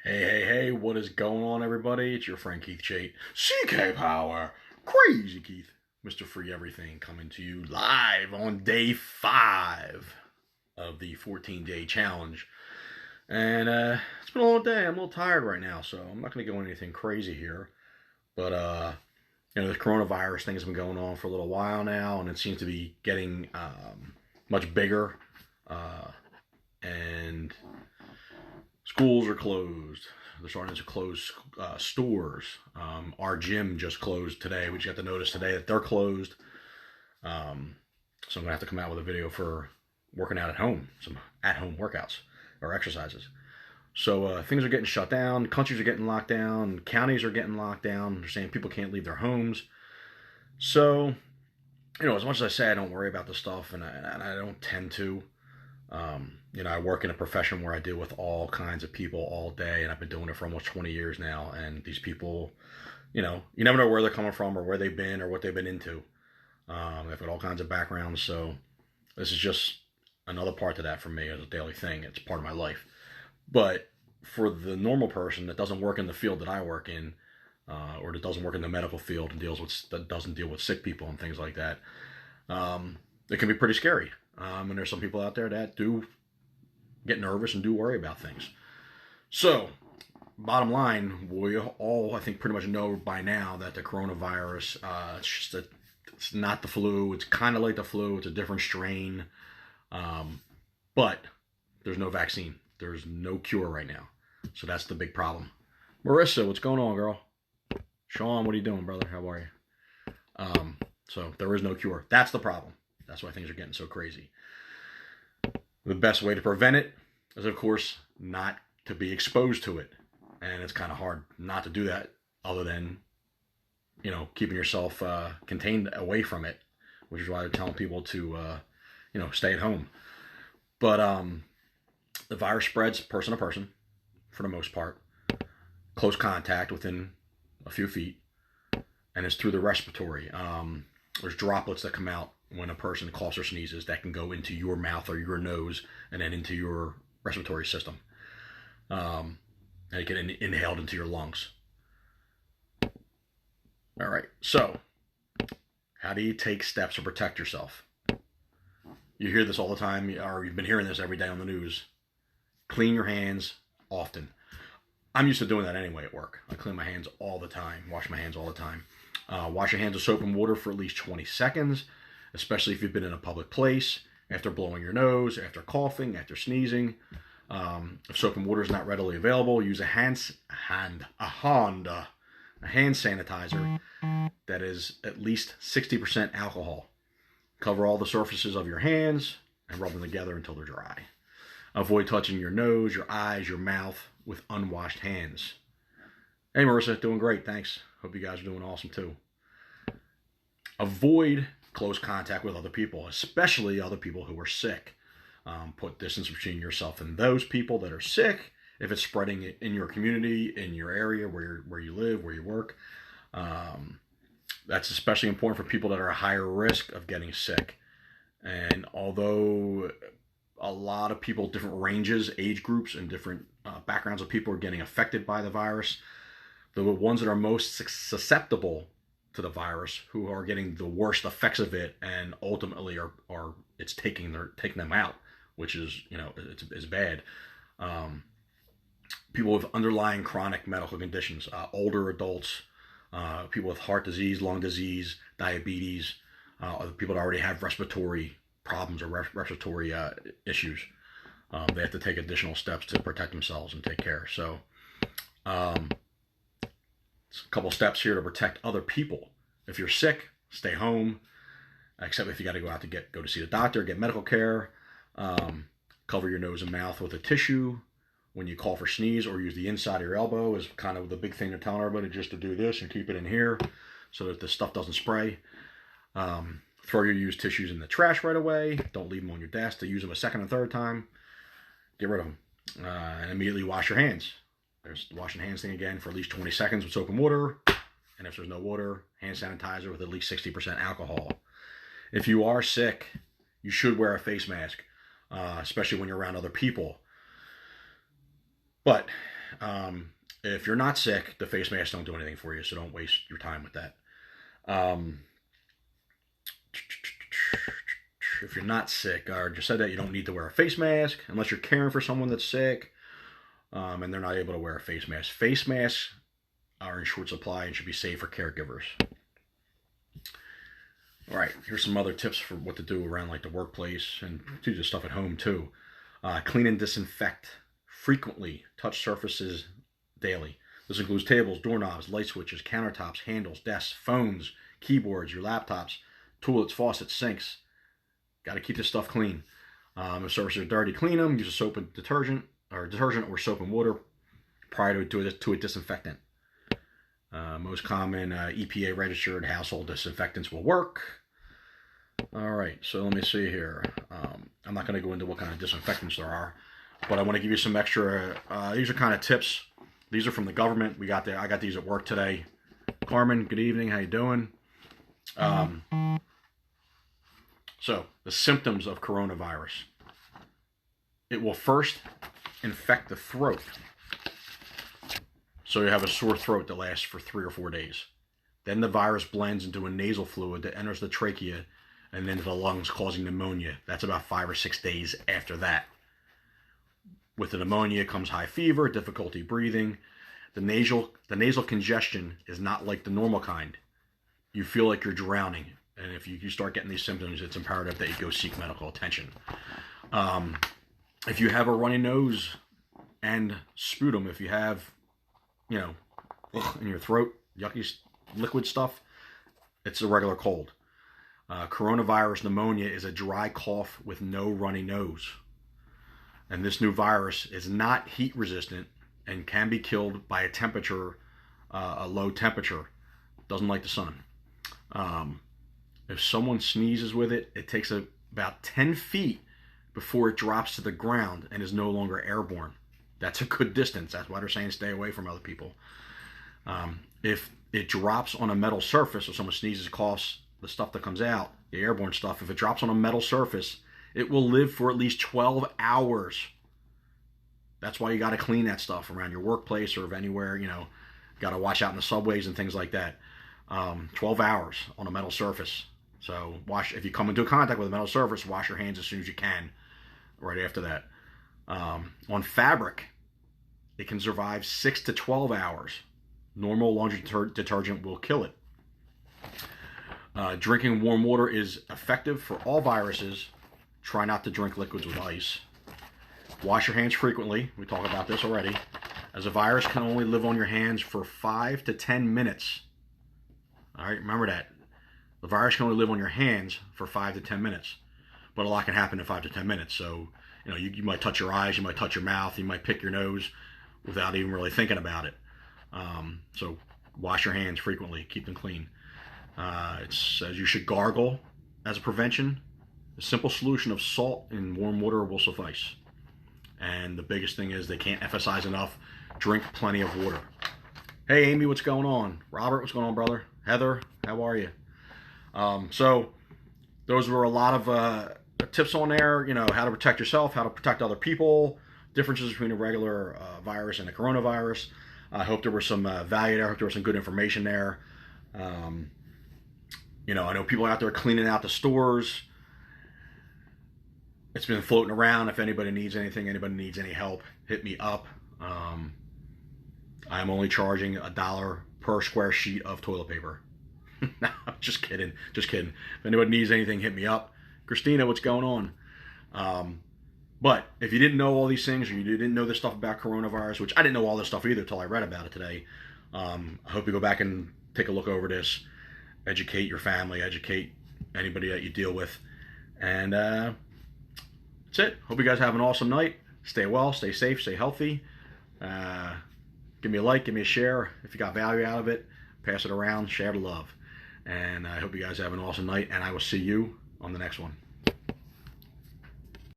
Hey, what is going on, everybody? It's your friend Keith Chait, CK Power, Crazy Keith, Mr. Free Everything, coming to you live on day 5 of the 14-day challenge. And it's been a long day. I'm a little tired right now, so I'm not going to go anything crazy here. But, this coronavirus thing has been going on for a little while now, and it seems to be getting much bigger. And schools are closed. They're starting to close stores. Our gym just closed today. We just got the notice today that they're closed. So I'm going to have to come out with a video for working out at home, some at-home workouts or exercises. So things are getting shut down. Countries are getting locked down. Counties are getting locked down. They're saying people can't leave their homes. So, as much as I say I don't worry about this stuff, and I don't tend to, I work in a profession where I deal with all kinds of people all day, and I've been doing it for almost 20 years now. And these people, you never know where they're coming from or where they've been or what they've been into. They've got all kinds of backgrounds, so this is just another part to that for me as a daily thing. It's part of my life. But for the normal person that doesn't work in the field that I work in, or that doesn't work in the medical field and that doesn't deal with sick people and things like that, it can be pretty scary. And there's some people out there that do get nervous and do worry about things. So, bottom line, we all, I think, pretty much know by now that the coronavirus, it's not the flu. It's kind of like the flu. It's a different strain. But there's no vaccine. There's no cure right now. So that's the big problem. Marissa, what's going on, girl? Sean, what are you doing, brother? How are you? So there is no cure. That's the problem. That's why things are getting so crazy. The best way to prevent it is, of course, not to be exposed to it. And it's kind of hard not to do that other than, keeping yourself contained away from it, which is why they're telling people to, stay at home. But the virus spreads person to person for the most part. Close contact within a few feet. And it's through the respiratory. There's droplets that come out when a person coughs or sneezes that can go into your mouth or your nose and then into your respiratory system. And it can inhaled into your lungs. All right, so how do you take steps to protect yourself? You hear this all the time, or you've been hearing this every day on the news. Clean your hands often. I'm used to doing that anyway at work. I clean my hands all the time, wash my hands all the time. Wash your hands with soap and water for at least 20 seconds, especially if you've been in a public place, after blowing your nose, after coughing, after sneezing. If soap and water is not readily available, use a hand sanitizer that is at least 60% alcohol. Cover all the surfaces of your hands and rub them together until they're dry. Avoid touching your nose, your eyes, your mouth with unwashed hands. Hey, Marissa, doing great, thanks. Hope you guys are doing awesome too. Avoid close contact with other people, especially other people who are sick. Put distance between yourself and those people that are sick. If it's spreading in your community, in your area where you live, where you work, that's especially important for people that are at a higher risk of getting sick. And although a lot of people, different ranges, age groups, and different backgrounds of people are getting affected by the virus, the ones that are most susceptible to the virus, who are getting the worst effects of it, and ultimately are it's taking them out, which is it's bad. People with underlying chronic medical conditions, older adults, people with heart disease, lung disease, diabetes, people that already have respiratory problems or respiratory issues. They have to take additional steps to protect themselves and take care. So, a couple steps here to protect other people. If you're sick, stay home, except if you got to go out to go to see the doctor, get medical care. Cover your nose and mouth with a tissue when you cough or sneeze, or use the inside of your elbow is kind of the big thing they're telling everybody, just to do this and keep it in here so that the stuff doesn't spray. Throw your used tissues in the trash right away. Don't leave them on your desk. To use them a second and third time, get rid of them. And immediately wash your hands. There's the washing hands thing again for at least 20 seconds with soap and water. And if there's no water, hand sanitizer with at least 60% alcohol. If you are sick, you should wear a face mask, especially when you're around other people. But If you're not sick, the face masks don't do anything for you, so don't waste your time with that. If you're not sick, I just said that you don't need to wear a face mask unless you're caring for someone that's sick, and they're not able to wear a face mask. Face masks are in short supply and should be safe for caregivers. All right, here's some other tips for what to do around like the workplace and do the stuff at home too. Clean and disinfect frequently. Touch surfaces daily. This includes tables, doorknobs, light switches, countertops, handles, desks, phones, keyboards, your laptops, toilets, faucets, sinks. Got to keep this stuff clean. If surfaces are dirty, clean them. Use a soap and detergent or soap and water prior to a disinfectant. Most common EPA registered household disinfectants will work. All right, so let me see here. I'm not going to go into what kind of disinfectants there are, but I want to give you some extra. These are kind of tips. These are from the government. I got these at work today. Carmen, good evening. How you doing? So the symptoms of coronavirus. It will first infect the throat. So you have a sore throat that lasts for 3 or 4 days. Then the virus blends into a nasal fluid that enters the trachea and then into the lungs, causing pneumonia. That's about 5 or 6 days after that. With the pneumonia comes high fever, difficulty breathing. The nasal congestion is not like the normal kind. You feel like you're drowning. And if you start getting these symptoms, it's imperative that you go seek medical attention. If you have a runny nose and sputum, if you have, in your throat, yucky liquid stuff, it's a regular cold. Coronavirus pneumonia is a dry cough with no runny nose. And this new virus is not heat resistant and can be killed by a low temperature. Doesn't like the sun. If someone sneezes with it, it takes about 10 feet before it drops to the ground and is no longer airborne. That's a good distance. That's why they're saying stay away from other people. If it drops on a metal surface, or someone sneezes, coughs, the stuff that comes out, the airborne stuff, if it drops on a metal surface, it will live for at least 12 hours. That's why you got to clean that stuff around your workplace or anywhere, got to watch out in the subways and things like that. 12 hours on a metal surface. So if you come into contact with a metal surface, wash your hands as soon as you can right after that. On fabric, it can survive 6 to 12 hours. Normal laundry detergent will kill it. Drinking warm water is effective for all viruses. Try not to drink liquids with ice. Wash your hands frequently. We talked about this already. As a virus can only live on your hands for 5 to 10 minutes. All right, remember that. The virus can only live on your hands for 5 to 10 minutes. But a lot can happen in 5 to 10 minutes. So, you might touch your eyes, you might touch your mouth, you might pick your nose without even really thinking about it. So wash your hands frequently. Keep them clean. It says you should gargle as a prevention. A simple solution of salt in warm water will suffice. And the biggest thing is they can't emphasize enough, drink plenty of water. Hey, Amy, what's going on? Robert, what's going on, brother? Heather, how are you? So those were a lot of tips on there, how to protect yourself, how to protect other people, differences between a regular virus and a coronavirus. I hope there was some value there. I hope there was some good information there. I know people out there cleaning out the stores. It's been floating around. If anybody needs anything, anybody needs any help, hit me up. I'm only charging $1 per square sheet of toilet paper. No, just kidding. If anybody needs anything, hit me up. Christina, what's going on? But if you didn't know all these things, or you didn't know this stuff about coronavirus, which I didn't know all this stuff either until I read about it today, I hope you go back and take a look over this, educate your family, educate anybody that you deal with, and that's it. Hope you guys have an awesome night. Stay well, stay safe, stay healthy. Give me a like, give me a share. If you got value out of it, pass it around, share the love. And I hope you guys have an awesome night, and I will see you on the next one.